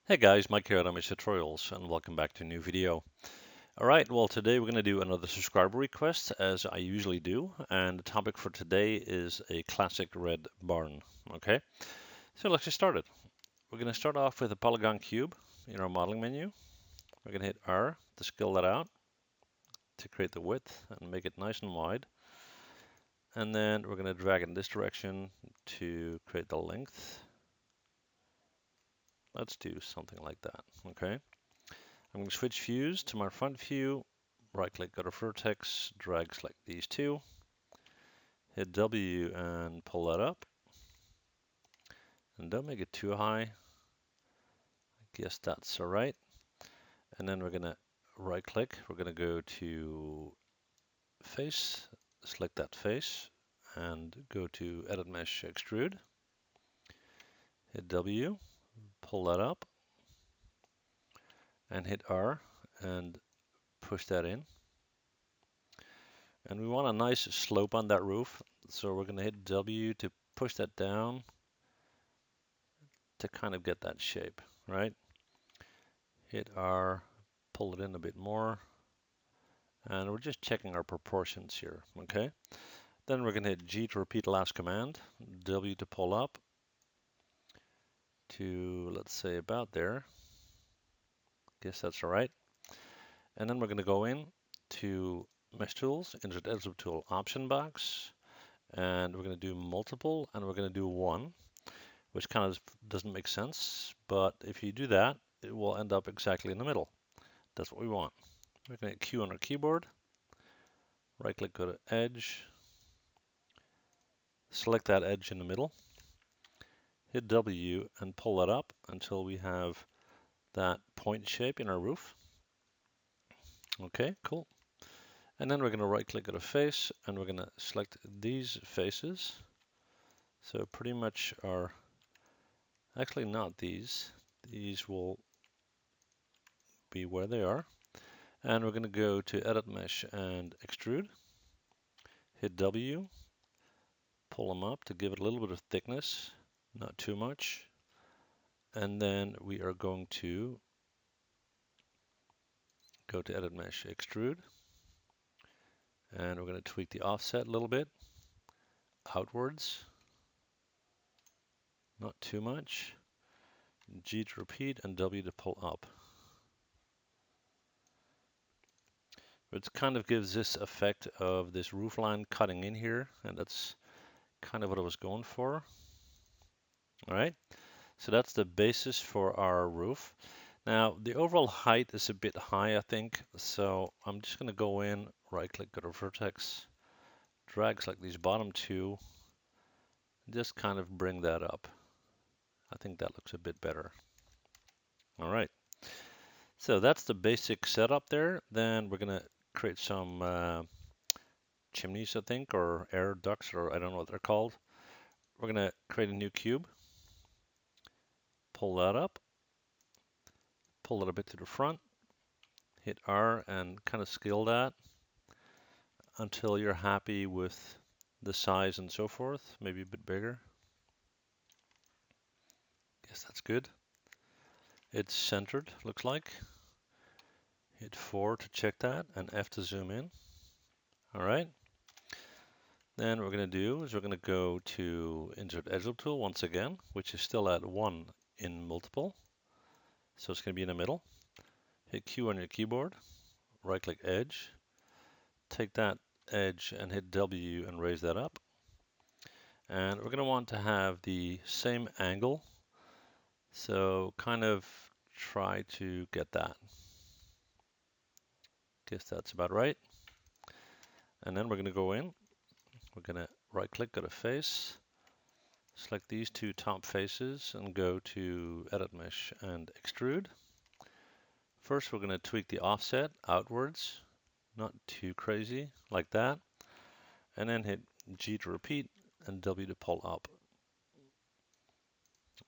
Hey guys, Mike here at Amish Tutorials, and welcome back to a new video. Alright, well today we're going to do another subscriber request, as I usually do, and the topic for today is a classic red barn. Okay, so let's get started. We're going to start off with a polygon cube in our modeling menu. We're going to hit R to scale that out to create the width and make it nice and wide. And then we're going to drag it in this direction to create the length. Let's do something like that, okay? I'm going to switch views to my front view, right click, go to vertex, drag select these two, hit W and pull that up. And don't make it too high. I guess that's all right. And then we're going to right click, we're going to go to face, select that face, and go to Edit Mesh Extrude. Hit W, pull that up, and hit R and push that in. And we want a nice slope on that roof, so we're going to hit W to push that down to kind of get that shape, right? Hit R, pull it in a bit more, and we're just checking our proportions here, okay? Then we're going to hit G to repeat the last command, W to pull up to, let's say, about there. Guess that's all right. And then we're going to go in to Mesh Tools, insert Edgeloop Tool option box, and we're going to do multiple, and we're going to do one, which kind of doesn't make sense, but if you do that, it will end up exactly in the middle. That's what we want. We're going to hit Q on our keyboard, right click, go to Edge, select that edge in the middle, hit W and pull that up until we have that point shape in our roof. Okay, cool. And then we're going to right click, go to face, and we're going to select these faces. So pretty much our, actually not these, these will be where they are. And we're going to go to Edit Mesh and Extrude, hit W, pull them up to give it a little bit of thickness, not too much. And then we are going to go to Edit Mesh Extrude, and we're going to tweak the offset a little bit outwards, not too much. G to repeat and W to pull up. It kind of gives this effect of this roof line cutting in here, and that's kind of what I was going for. All right, so that's the basis for our roof. Now the overall height is a bit high, I think, so I'm just going to go in, right click, go to vertex, drag select these bottom two, just kind of bring that up. I think that looks a bit better. All right, so that's the basic setup there. Then we're going to create some chimneys, I think, or air ducts, or I don't know what they're called. We're going to create a new cube, pull that up, pull it a bit to the front, hit R and kind of scale that until you're happy with the size and so forth, maybe a bit bigger. Guess that's good. It's centered, looks like. Hit 4 to check that and F to zoom in. All right. Then what we're going to do is we're going to go to Insert Edgeloop Tool once again, which is still at 1 in multiple. So it's going to be in the middle. Hit Q on your keyboard, right click Edge, take that edge and hit W and raise that up. And we're going to want to have the same angle. So kind of try to get that. Guess that's about right. And then we're going to go in. We're going to right click, go to face, select these two top faces and go to Edit Mesh and Extrude. First, we're going to tweak the offset outwards, not too crazy, like that. And then hit G to repeat and W to pull up.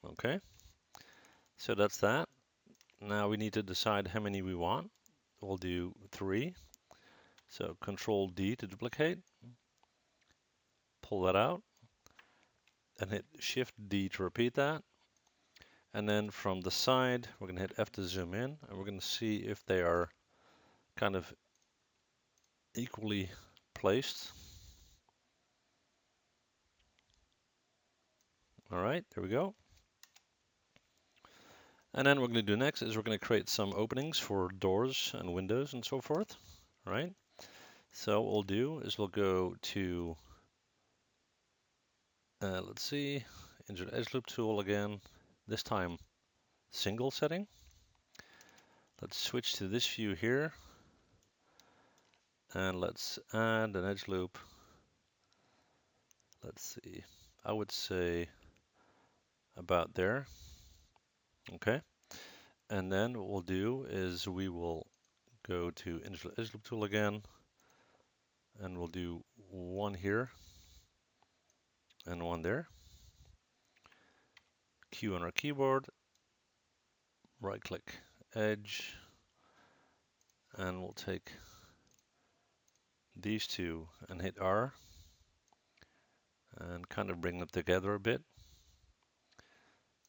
Okay, so that's that. Now we need to decide how many we want. We'll do 3. So Control D to duplicate, pull that out, and hit Shift D to repeat that. And then from the side, we're going to hit F to zoom in, and we're going to see if they are kind of equally placed. All right, there we go. And then what we're going to do next is we're going to create some openings for doors and windows and so forth. All right. So what we'll do is we'll go to, let's see, insert Edgeloop Tool again, this time single setting. Let's switch to this view here, and let's add an edge loop. Let's see, I would say about there. Okay. And then what we'll do is we will go to Edgeloop Tool again, and we'll do one here and one there. Q on our keyboard, right click edge, and we'll take these two and hit R and kind of bring them together a bit.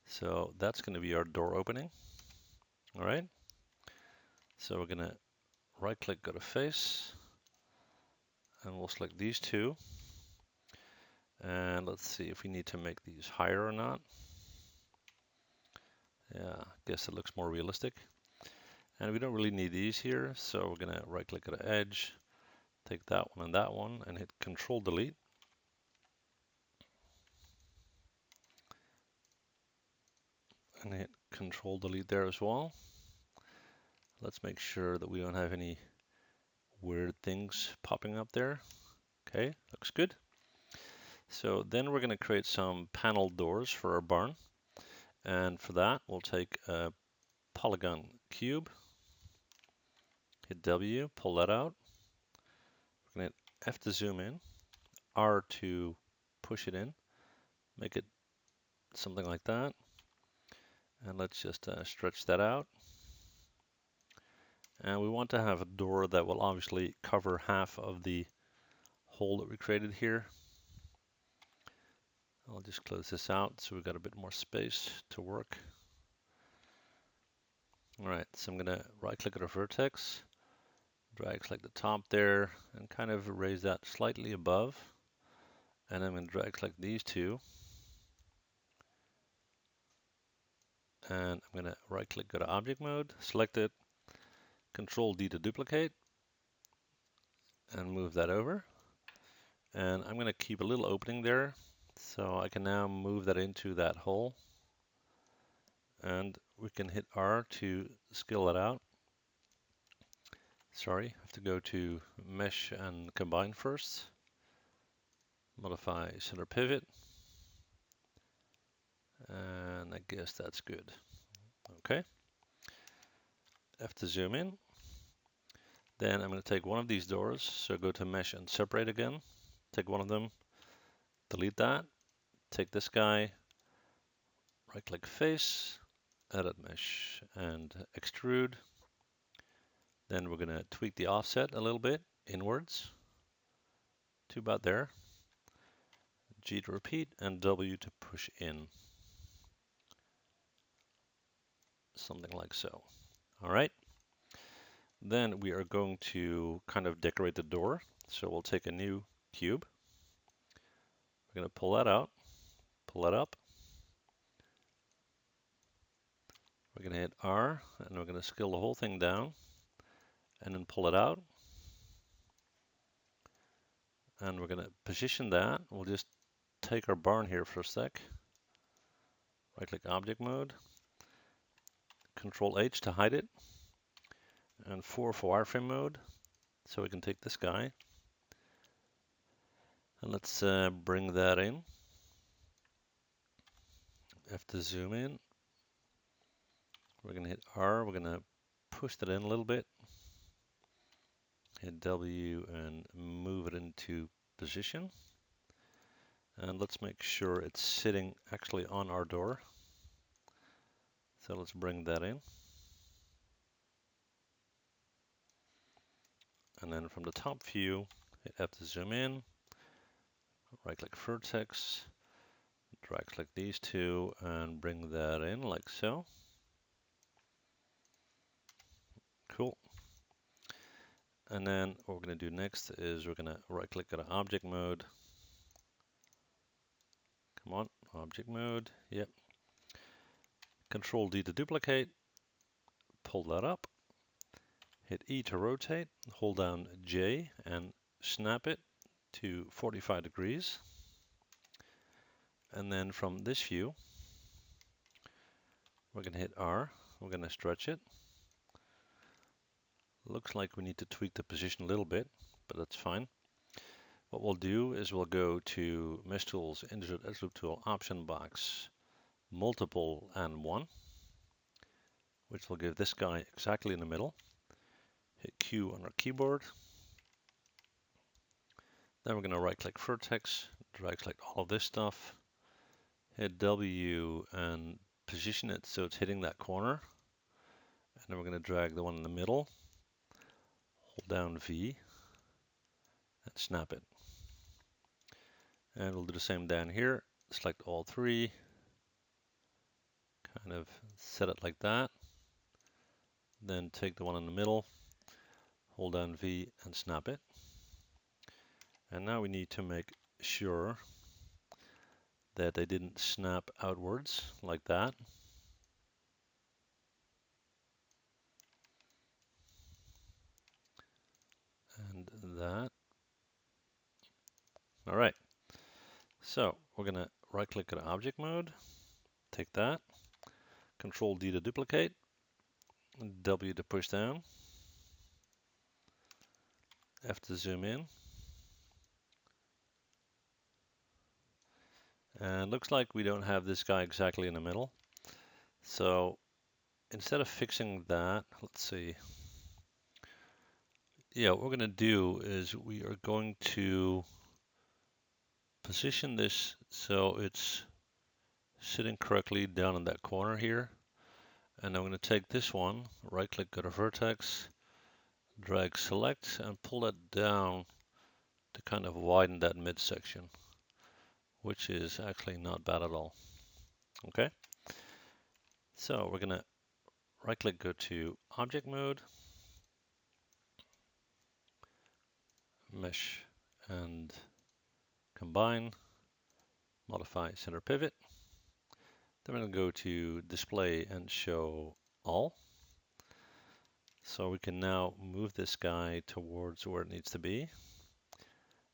So that's going to be our door opening. All right. So we're going to right click, go to face, and we'll select these two. And let's see if we need to make these higher or not. Yeah, I guess it looks more realistic. And we don't really need these here, so we're going to right click at the edge, take that one, and hit Control Delete. And hit Control Delete there as well. Let's make sure that we don't have any weird things popping up there. Okay, looks good. So then we're going to create some panel doors for our barn. And for that, we'll take a polygon cube, hit W, pull that out. We're going to hit F to zoom in, R to push it in, make it something like that. And let's just stretch that out. And we want to have a door that will obviously cover half of the hole that we created here. I'll just close this out so we've got a bit more space to work. All right, so I'm going to right click at our vertex, drag select the top there, and kind of raise that slightly above. And I'm going to drag select these two. And I'm going to right click, go to object mode, select it, Control D to duplicate, and move that over. And I'm going to keep a little opening there, so I can now move that into that hole. And we can hit R to scale that out. Sorry, I have to go to Mesh and Combine first. Modify Center Pivot. And I guess that's good. Okay. F to zoom in. Then I'm going to take one of these doors, so go to Mesh and Separate again. Take one of them, delete that, take this guy, right click Face, Edit Mesh and Extrude. Then we're going to tweak the offset a little bit inwards to about there. G to repeat and W to push in. Something like so. All right. Then we are going to kind of decorate the door. So we'll take a new cube. We're going to pull that out, pull that up. We're going to hit R and we're going to scale the whole thing down and then pull it out. And we're going to position that. We'll just take our barn here for a sec. Right click object mode, Control H to hide it, and 4 for wireframe mode. So we can take this guy and let's bring that in. Have to zoom in. We're going to hit R. We're going to push that in a little bit. Hit W and move it into position. And let's make sure it's sitting actually on our door. So let's bring that in. And then from the top view, hit F to zoom in. Right click vertex, drag click these two and bring that in like so. Cool. And then what we're going to do next is we're going to right click at object mode. Come on, object mode. Yep. Control D to duplicate. Pull that up. Hit E to rotate. Hold down J and snap it to 45 degrees. And then from this view, we're going to hit R. We're going to stretch it. Looks like we need to tweak the position a little bit, but that's fine. What we'll do is we'll go to Mesh Tools, Insert Edgeloop Tool, Option Box, Multiple and 1, which will give this guy exactly in the middle. Hit Q on our keyboard. Then we're going to right click Vertex, drag click all of this stuff, hit W and position it so it's hitting that corner. And then we're going to drag the one in the middle, hold down V, and snap it. And we'll do the same down here. Select all three, kind of set it like that. Then take the one in the middle, hold down V and snap it. And now we need to make sure that they didn't snap outwards like that. And that. All right. So we're going to right click at object mode, take that, Control D to duplicate, W to push down, F to zoom in. And looks like we don't have this guy exactly in the middle. So instead of fixing that, let's see. Yeah, what we're going to do is we are going to position this so it's sitting correctly down in that corner here. And I'm going to take this one, right click, go to vertex, drag select and pull that down to kind of widen that midsection, which is actually not bad at all. Okay. So we're going to right click, go to object mode, mesh and combine, modify center pivot. Then we're going to go to display and show all. So we can now move this guy towards where it needs to be.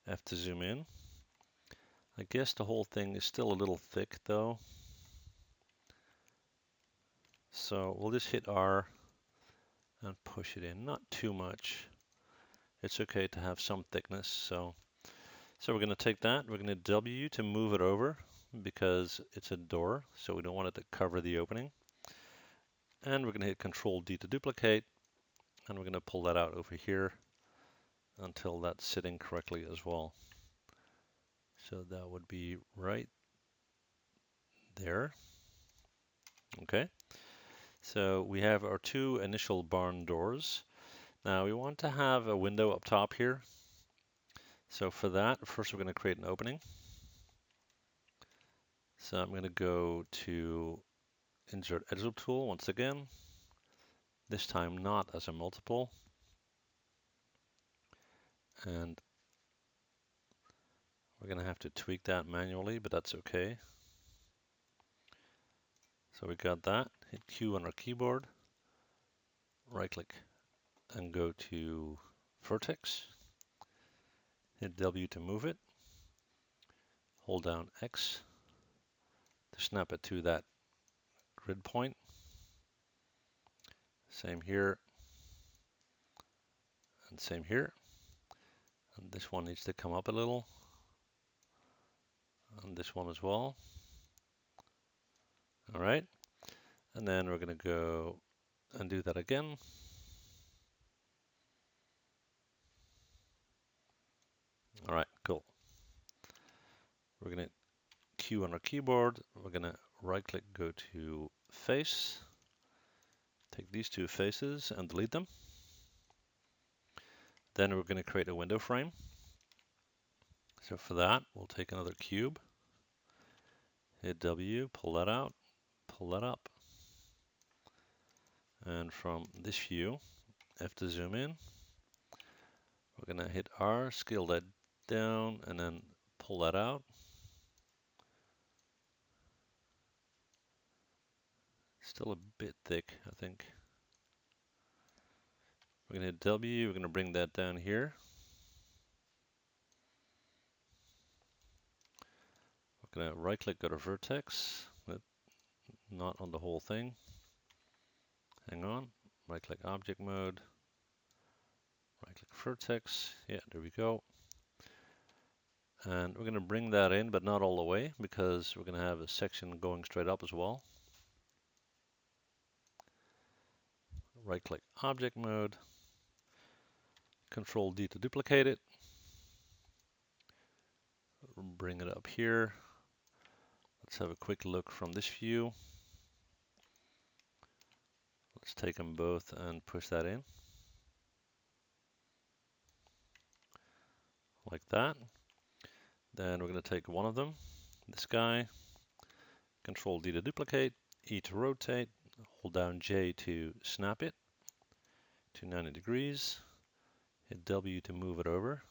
F to zoom in. I guess the whole thing is still a little thick though. So we'll just hit R and push it in, not too much. It's okay to have some thickness. So we're going to take that, we're going to W to move it over because it's a door, so we don't want it to cover the opening. And we're going to hit Control D to duplicate, and we're going to pull that out over here until that's sitting correctly as well. So that would be right there. Okay. So we have our two initial barn doors. Now we want to have a window up top here. So for that, first we're going to create an opening. So I'm going to go to Insert Edgeloop Tool once again. This time not as a multiple. And we're going to have to tweak that manually, but that's okay. So we got that. Hit Q on our keyboard. Right click and go to Vertex. Hit W to move it. Hold down X to snap it to that grid point. Same here. And same here. And this one needs to come up a little. And this one as well. All right. And then we're going to go and do that again. All right, cool. We're going to Q on our keyboard. We're going to right click, go to face. Take these two faces and delete them. Then we're going to create a window frame. So for that, we'll take another cube, hit W, pull that out, pull that up. And from this view, F to zoom in. We're going to hit R, scale that down, and then pull that out. Still a bit thick, I think. We're going to hit W, we're going to bring that down here. We're going to right click, go to vertex, not on the whole thing. Hang on, right click object mode, right click vertex, yeah, there we go. And we're going to bring that in, but not all the way, because we're going to have a section going straight up as well. Right click object mode, Control D to duplicate it, bring it up here. Let's have a quick look from this view. Let's take them both and push that in. Like that. Then we're going to take one of them, this guy, Control D to duplicate, E to rotate, hold down J to snap it to 90 degrees, hit W to move it over.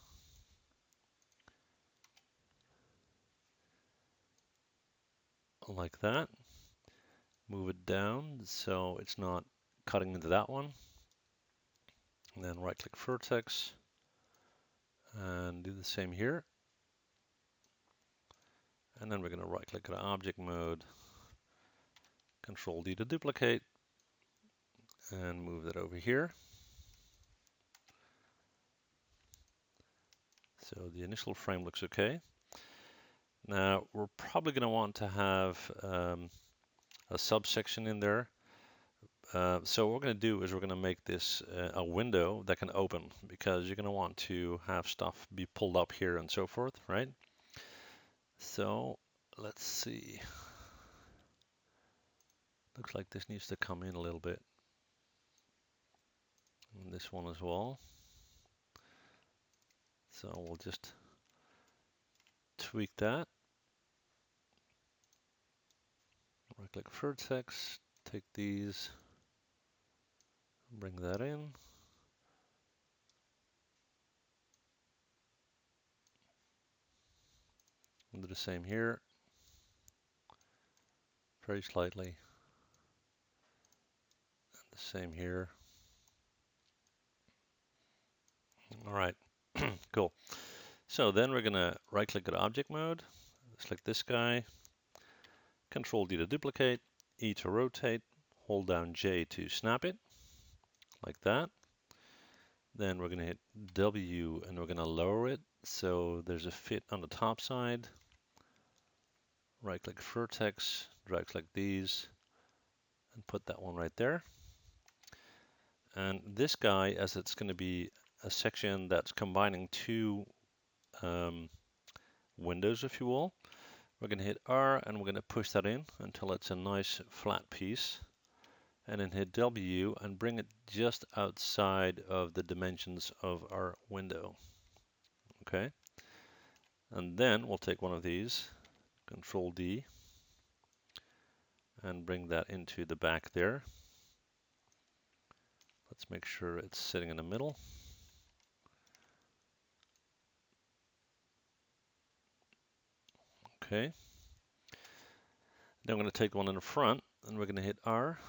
Like that. Move it down so it's not cutting into that one. And then right click vertex and do the same here. And then we're going to right click on object mode, Control D to duplicate, and move that over here. So the initial frame looks okay. Now we're probably going to want to have a subsection in there. So what we're going to do is we're going to make this a window that can open, because you're going to want to have stuff be pulled up here and so forth, right? So let's see. Looks like this needs to come in a little bit. And this one as well. So we'll just tweak that. Right click vertex, take these, bring that in. We'll do the same here, very slightly. And the same here. All right, cool. So then we're gonna right click at object mode, select this guy, Control D to duplicate, E to rotate, hold down J to snap it, like that. Then we're gonna hit W and we're gonna lower it so there's a fit on the top side. Right click vertex, drag select these, and put that one right there. And this guy, as it's going to be a section that's combining two windows, if you will, we're going to hit R and we're going to push that in until it's a nice flat piece. And then hit W and bring it just outside of the dimensions of our window. Okay. And then we'll take one of these, Control D, and bring that into the back there. Let's make sure it's sitting in the middle. Okay. Then we're going to take one in the front and we're going to hit R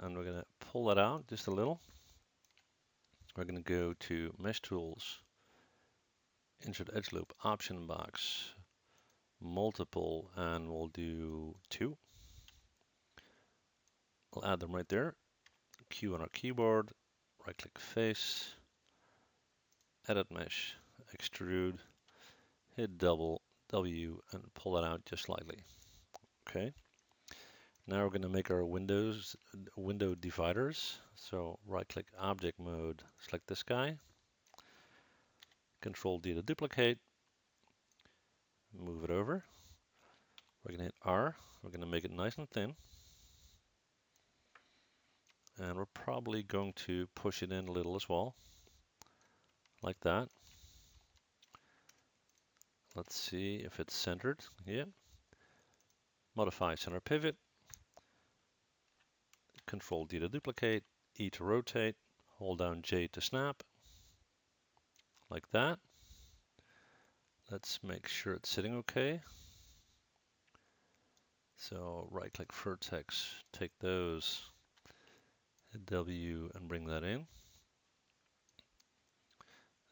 and we're going to pull that out just a little. We're going to go to Mesh Tools, Insert Edge Loop, Option Box, Multiple, and we'll do 2. We'll add them right there. Q on our keyboard, right click Face, Edit Mesh, Extrude, hit double W and pull that out just slightly. Okay. Now we're going to make our window dividers. So right click object mode, select this guy, Control D to duplicate, move it over. We're going to hit R, we're going to make it nice and thin. And we're probably going to push it in a little as well, like that. Let's see if it's centered. Yeah. modify center pivot, Control D to duplicate, E to rotate, hold down J to snap, like that. Let's make sure it's sitting okay. So right click vertex, take those, hit W and bring that in.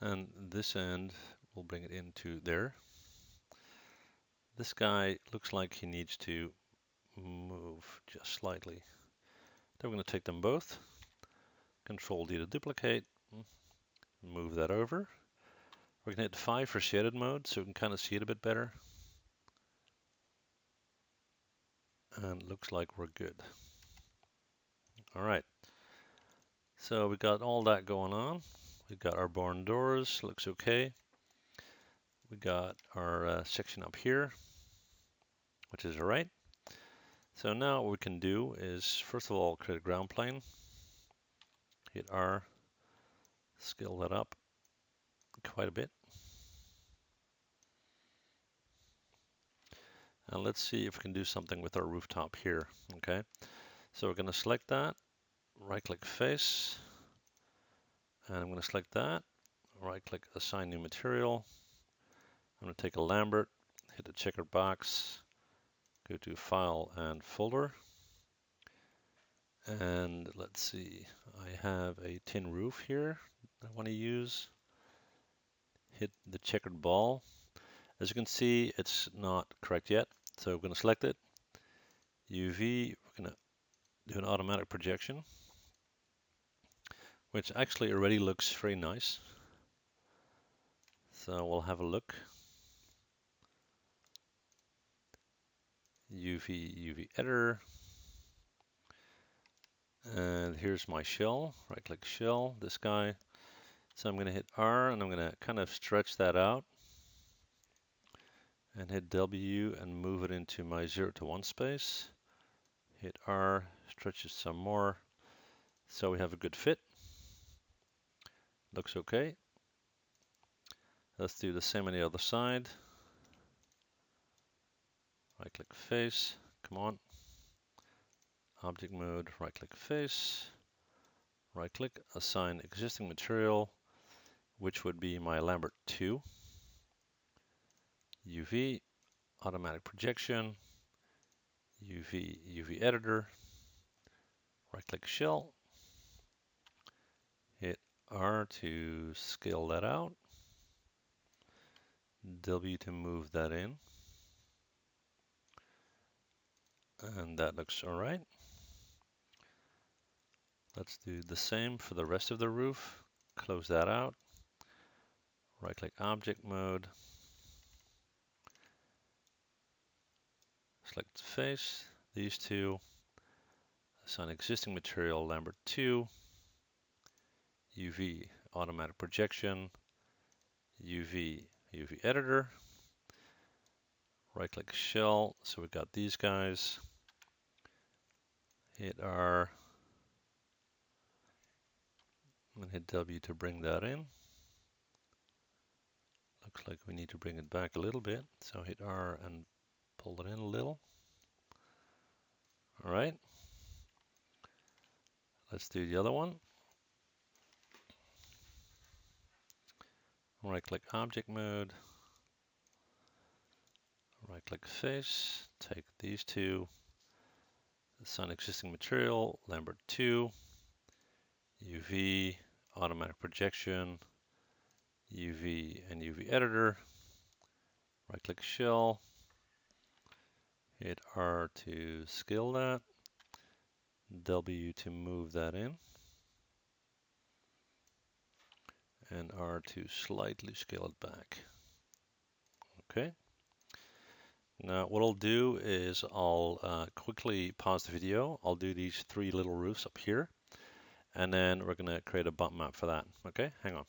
And this end, we'll bring it into there. This guy looks like he needs to move just slightly. Then we're going to take them both, Control D to duplicate, move that over. We're going to hit 5 for shaded mode so we can kind of see it a bit better. And looks like we're good. All right. So we got all that going on. We've got our barn doors, looks okay. We got our section up here, which is all right. So now what we can do is, first of all, create a ground plane. Hit R, scale that up quite a bit. And let's see if we can do something with our rooftop here, okay? So we're gonna select that, right-click face, and I'm gonna select that, right-click assign new material. I'm gonna take a Lambert, hit the checkered box, go to File and Folder. And let's see, I have a tin roof here I want to use. Hit the checkered ball. As you can see, it's not correct yet. So we're going to select it. UV, we're going to do an automatic projection, which actually already looks very nice. So we'll have a look. UV editor. And here's my shell. Right click shell, this guy. So I'm going to hit R and I'm going to kind of stretch that out. And hit W and move it into my 0 to 1 space. Hit R, stretch it some more. So we have a good fit. Looks okay. Let's do the same on the other side. Right click face, come on. Object mode, right click face. Right click, assign existing material, which would be my Lambert 2. UV, automatic projection. UV editor. Right click shell. Hit R to scale that out. W to move that in. And that looks all right. Let's do the same for the rest of the roof. Close that out. Right click object mode. Select face, these two. Assign existing material Lambert 2. UV automatic projection. UV editor. Right click shell. So we've got these guys. Hit R and hit W to bring that in. Looks like we need to bring it back a little bit. So hit R and pull it in a little. All right. Let's do the other one. Right click object mode. Right click face. Take these two. Assign existing material Lambert 2. UV automatic projection. UV and UV editor. Right click shell. Hit R to scale that. W to move that in. And R to slightly scale it back. Okay. Now what I'll do is I'll quickly pause the video. I'll do these 3 little roofs up here. And then we're going to create a bump map for that. Okay, hang on.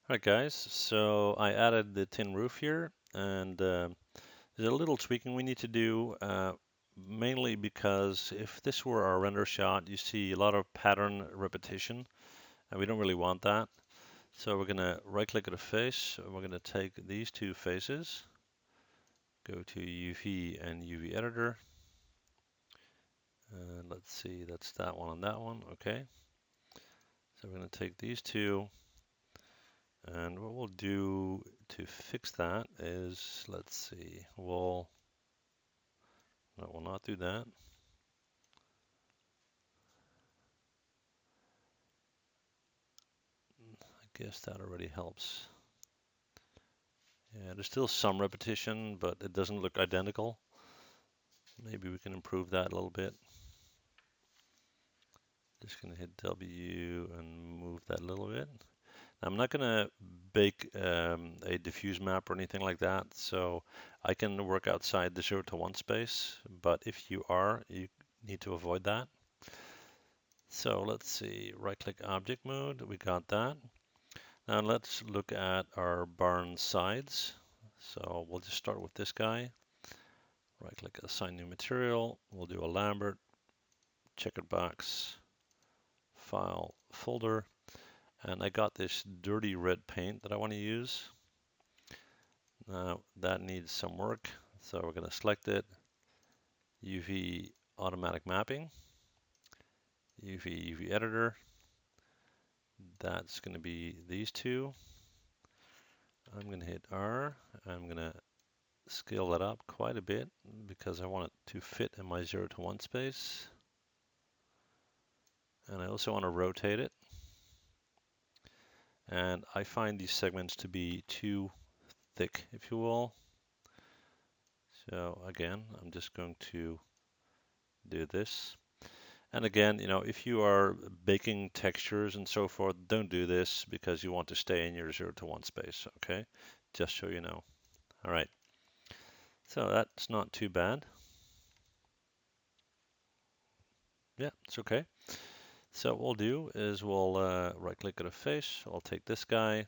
Alright guys, so I added the tin roof here. And there's a little tweaking we need to do. Mainly because if this were our render shot, you see a lot of pattern repetition, and we don't really want that. So we're going to right click at a face, and we're going to take these 2 faces, Go to UV and UV editor. And let's see, that's that one and that one. Okay. So we're going to take these two. And what we'll do to fix that is, let's see, we'll not do that. I guess that already helps. Yeah, there's still some repetition, but it doesn't look identical. Maybe we can improve that a little bit. Just gonna hit W and move that a little bit. I'm not gonna bake a diffuse map or anything like that, so I can work outside the 0 to 1 space, but if you are, you need to avoid that. So let's see, right click object mode, we got that. Now let's look at our barn sides. So we'll just start with this guy. Right click assign new material, we'll do a Lambert, checkered box, file, folder, and I got this dirty red paint that I want to use. Now that needs some work, so we're going to select it, UV automatic mapping, UV editor. That's going to be these two. I'm going to hit R. I'm going to scale that up quite a bit because I want it to fit in my 0 to 1 space. And I also want to rotate it. And I find these segments to be too thick, if you will. So again, I'm just going to do this. And again, you know, if you are baking textures and so forth, don't do this because you want to stay in your 0 to 1 space, okay? Just so you know. All right. So that's not too bad. Yeah, it's okay. So what we'll do is we'll right click at a face. I'll take this guy,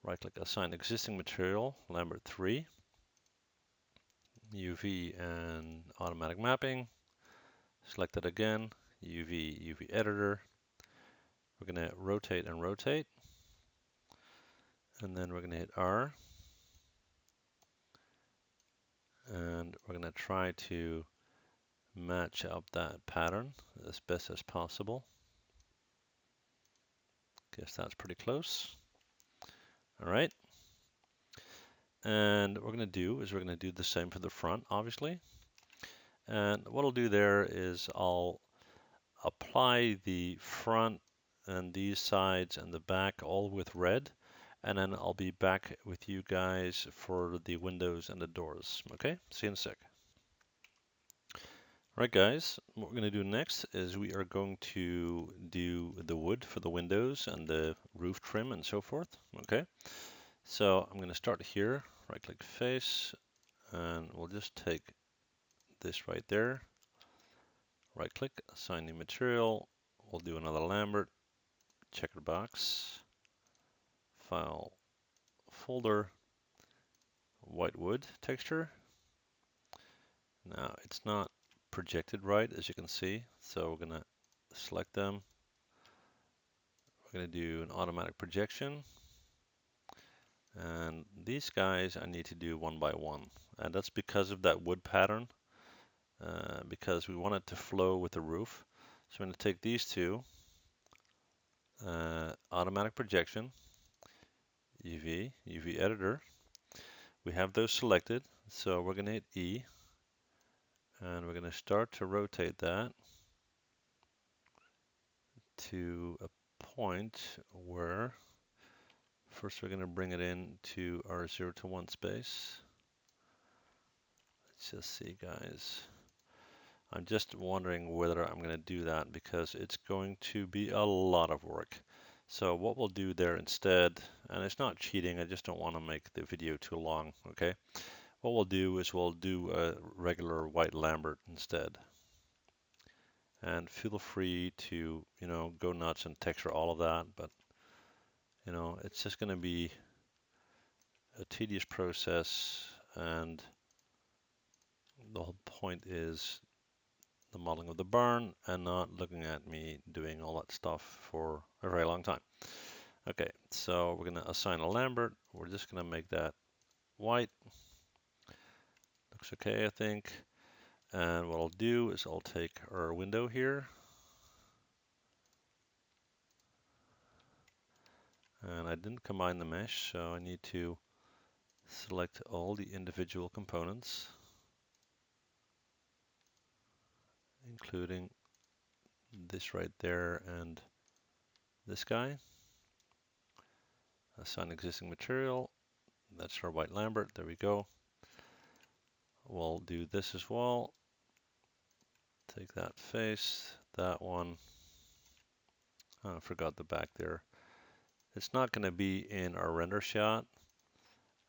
right click assign existing material, Lambert 3, UV and automatic mapping. Select it again, UV editor. We're going to rotate and rotate. And then we're going to hit R. And we're going to try to match up that pattern as best as possible. Guess that's pretty close. All right. And what we're going to do is we're going to do the same for the front, obviously. And what I'll do there is I'll apply the front and these sides and the back all with red. And then I'll be back with you guys for the windows and the doors. Okay, see you in a sec. All right, guys, what we're going to do next is we are going to do the wood for the windows and the roof trim and so forth. Okay, so I'm going to start here, right click face, and we'll just take this right there, right click, assign new material. We'll do another Lambert, checker box, file, folder, white wood texture. Now it's not projected right, as you can see, so we're going to select them. We're going to do an automatic projection. And these guys I need to do one by one. And that's because of that wood pattern, because we want it to flow with the roof. So I'm going to take these two, automatic projection, UV editor. We have those selected, so we're going to hit E, and we're going to start to rotate that to a point where first we're going to bring it in to our 0 to 1 space. Let's just see, guys. I'm just wondering whether I'm going to do that because it's going to be a lot of work. So what we'll do there instead, and it's not cheating, I just don't want to make the video too long, okay? What we'll do is we'll do a regular white Lambert instead. And feel free to, you know, go nuts and texture all of that, but, you know, it's just going to be a tedious process, and the whole point is the modeling of the barn and not looking at me doing all that stuff for a very long time. Okay, so we're going to assign a Lambert. We're just going to make that white. looks okay, I think. And what I'll do is I'll take our window here, and I didn't combine the mesh, so I need to select all the individual components, including this right there and this guy. Assign existing material. That's our white Lambert. There we go. We'll do this as well. Take that face, that one. Oh, I forgot the back there. It's not going to be in our render shot,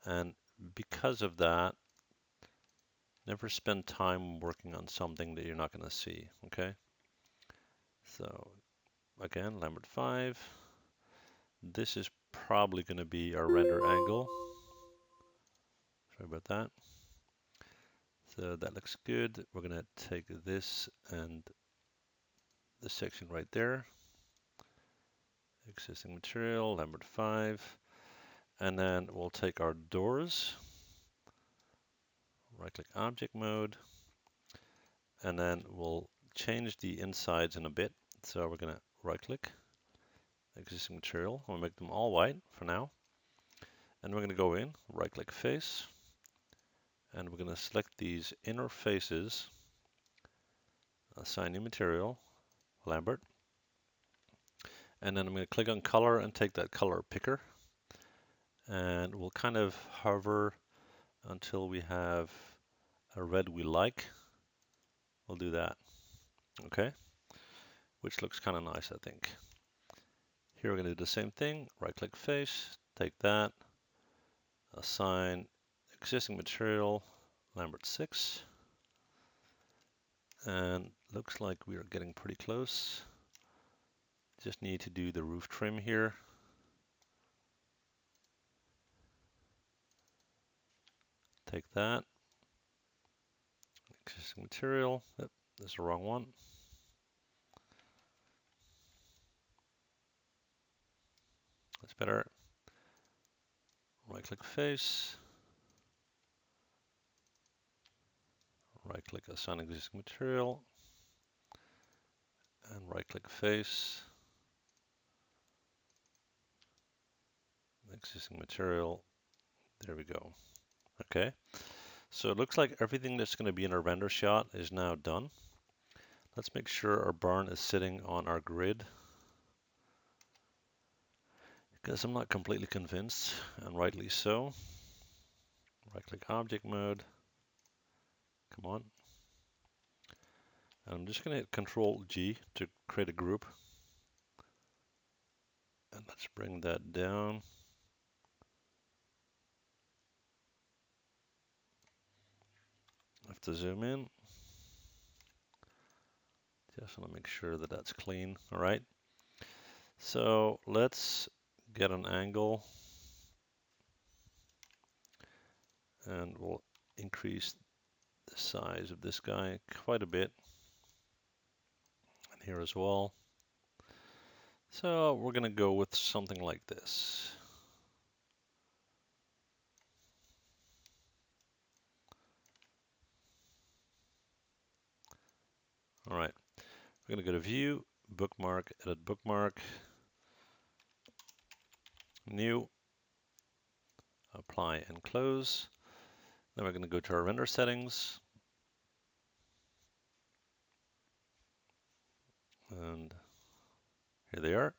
and because of that, never spend time working on something that you're not going to see, okay? So again, Lambert 5. This is probably going to be our render angle. Sorry about that. So that looks good. We're going to take this and this section right there. Existing material, Lambert 5. And then we'll take our doors. Right-click object mode. And then we'll change the insides in a bit. So we're going to right-click existing material. We'll make them all white for now. And we're going to go in, right-click face. And we're going to select these inner faces. Assign new material, Lambert. And then I'm going to click on color and take that color picker. And we'll kind of hover until we have a red we like. We'll do that. Okay. Which looks kind of nice, I think. Here we're going to do the same thing. Right click face, take that, assign existing material, Lambert 6. And looks like we are getting pretty close. Just need to do the roof trim here. Take that. Existing material. Yep, that's the wrong one. That's better. Right click face. Right click assign existing material. And right click face. Existing material. There we go. Okay. So it looks like everything that's going to be in our render shot is now done. Let's make sure our barn is sitting on our grid, because I'm not completely convinced, and rightly so. Right click object mode. Come on. And I'm just going to hit Control G to create a group. And let's bring that down. I have to zoom in. Just want to make sure that that's clean. All right. So let's get an angle. And we'll increase the size of this guy quite a bit. And here as well. So we're going to go with something like this. All right. We're going to go to View, Bookmark, Edit Bookmark, New, Apply and Close. Then we're going to go to our render settings. And here they are.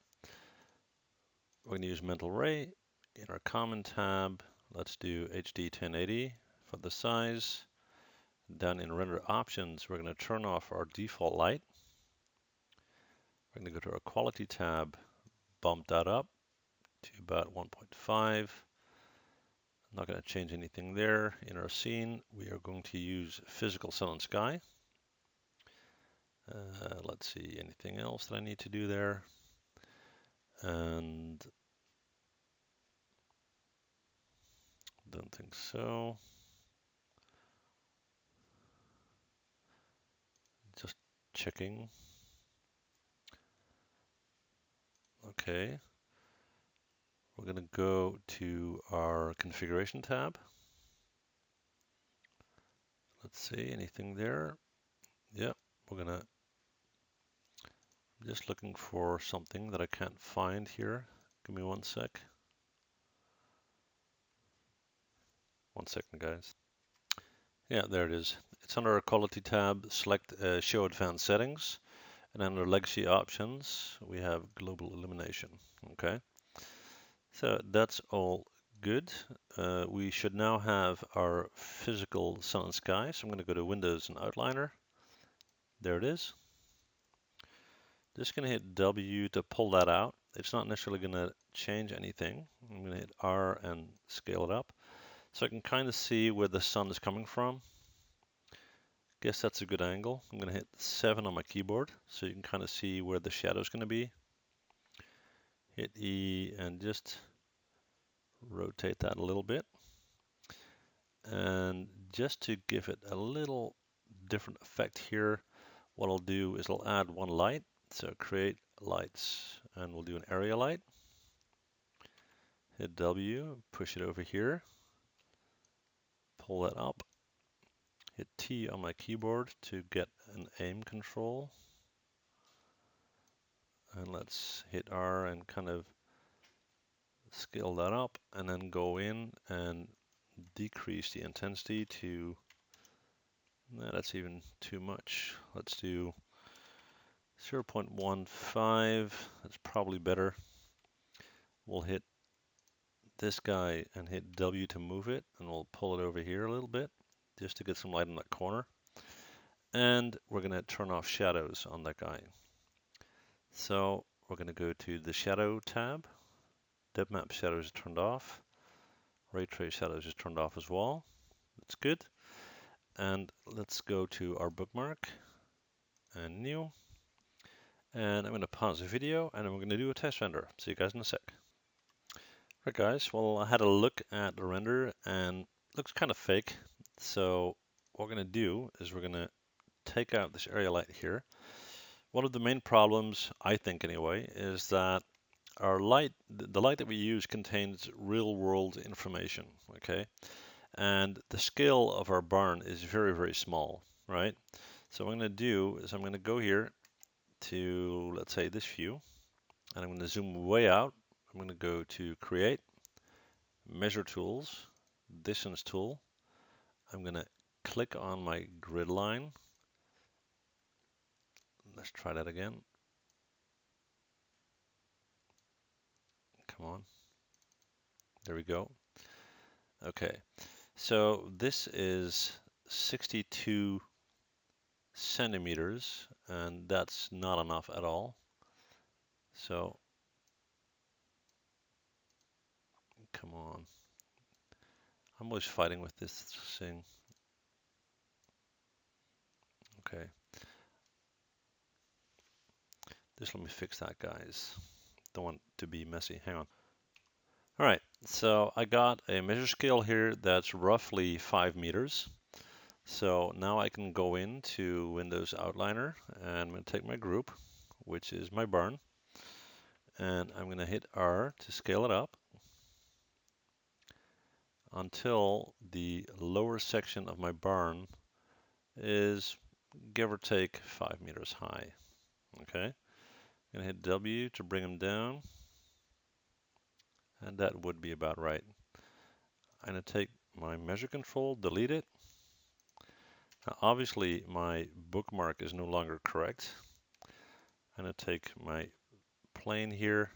We're going to use Mental Ray. In our Common tab, let's do HD 1080 for the size. Down in Render Options, we're going to turn off our default light. We're going to go to our Quality tab, bump that up to about 1.5. I'm not going to change anything there. In our scene, we are going to use Physical Sun and Sky. Let's see, anything else that I need to do there? And don't think so. Just checking. Okay. We're going to go to our Configuration tab. Let's see, anything there? Yep, we're gonna just looking for something that I can't find here. Give me 1 sec. 1 second, guys. Yeah, there it is. It's under our quality tab, select show advanced settings, and under legacy options, we have global illumination. Okay, so that's all good. We should now have our physical sun and sky. So I'm going to go to Windows and Outliner. There it is. Just going to hit W to pull that out. It's not necessarily going to change anything. I'm going to hit R and scale it up. So I can kind of see where the sun is coming from. Guess that's a good angle. I'm going to hit 7 on my keyboard so you can kind of see where the shadow is going to be. Hit E and just rotate that a little bit. And just to give it a little different effect here, what I'll do is I'll add one light. So create lights, and we'll do an area light. Hit W, push it over here, pull that up, hit T on my keyboard to get an aim control. And let's hit R and kind of scale that up, and then go in and decrease the intensity to, that's even too much. Let's do 0.15, that's probably better. We'll hit this guy and hit W to move it, and we'll pull it over here a little bit just to get some light in that corner. And we're going to turn off shadows on that guy. So we're going to go to the shadow tab. Depth map shadows is turned off. Ray trace shadows is turned off as well. That's good. And let's go to our bookmark and new. And I'm going to pause the video, and then we're going to do a test render. See you guys in a sec. Right, guys, well, I had a look at the render and it looks kind of fake. So what we're going to do is we're going to take out this area light here. One of the main problems, I think anyway, is that our light, the light that we use contains real world information, okay? And the scale of our barn is very, very small, right? So what I'm going to do is I'm going to go here to, let's say, this view, and I'm going to zoom way out. I'm going to go to Create, Measure Tools, Distance Tool. I'm going to click on my grid line. Let's try that again. Come on. There we go. Okay, so this is 62 centimeters, and that's not enough at all. So, come on. I'm always fighting with this thing. Okay. Just let me fix that, guys. Don't want to be messy. Hang on. All right, so I got a measure scale here that's roughly 5 meters. So now I can go into Windows Outliner, and I'm going to take my group, which is my barn, and I'm going to hit R to scale it up until the lower section of my barn is give or take 5 meters high. Okay, I'm going to hit W to bring them down, and that would be about right. I'm going to take my measure control, delete it. Now, obviously, my bookmark is no longer correct. I'm going to take my plane here,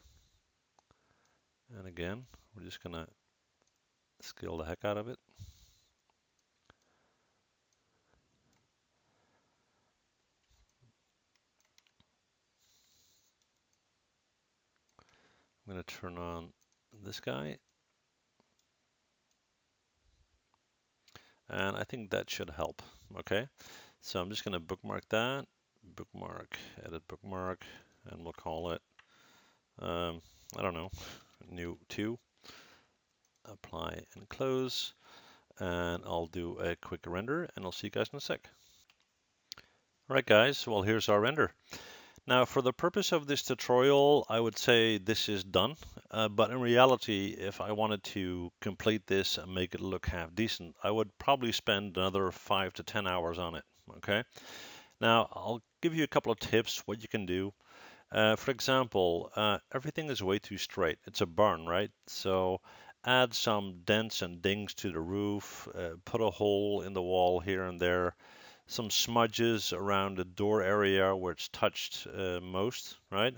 and again, we're just going to scale the heck out of it. I'm going to turn on this guy, and I think that should help. Okay, so I'm just going to bookmark that, bookmark, edit bookmark, and we'll call it, I don't know, new 2, apply and close, and I'll do a quick render, and I'll see you guys in a sec. All right, guys, well, here's our render. Now, for the purpose of this tutorial, I would say this is done. But in reality, if I wanted to complete this and make it look half decent, I would probably spend another 5 to 10 hours on it. Okay. Now, I'll give you a couple of tips what you can do. For example, everything is way too straight. It's a barn, right? So add some dents and dings to the roof, put a hole in the wall here and there, some smudges around the door area where it's touched most, right?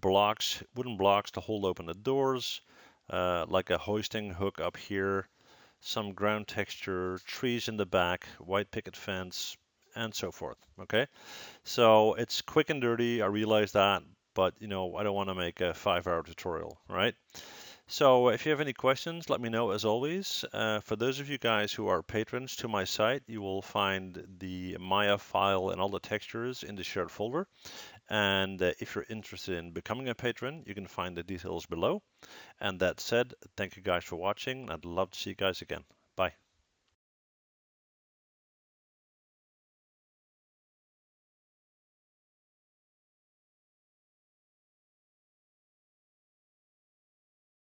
Blocks, wooden blocks to hold open the doors, like a hoisting hook up here, some ground texture, trees in the back, white picket fence, and so forth. Okay, so it's quick and dirty. I realize that, but I don't want to make a 5-hour tutorial, right? So if you have any questions, let me know as always. For those of you guys who are patrons to my site, you will find the Maya file and all the textures in the shared folder. And if you're interested in becoming a patron, you can find the details below. And that said, thank you guys for watching. I'd love to see you guys again. Bye.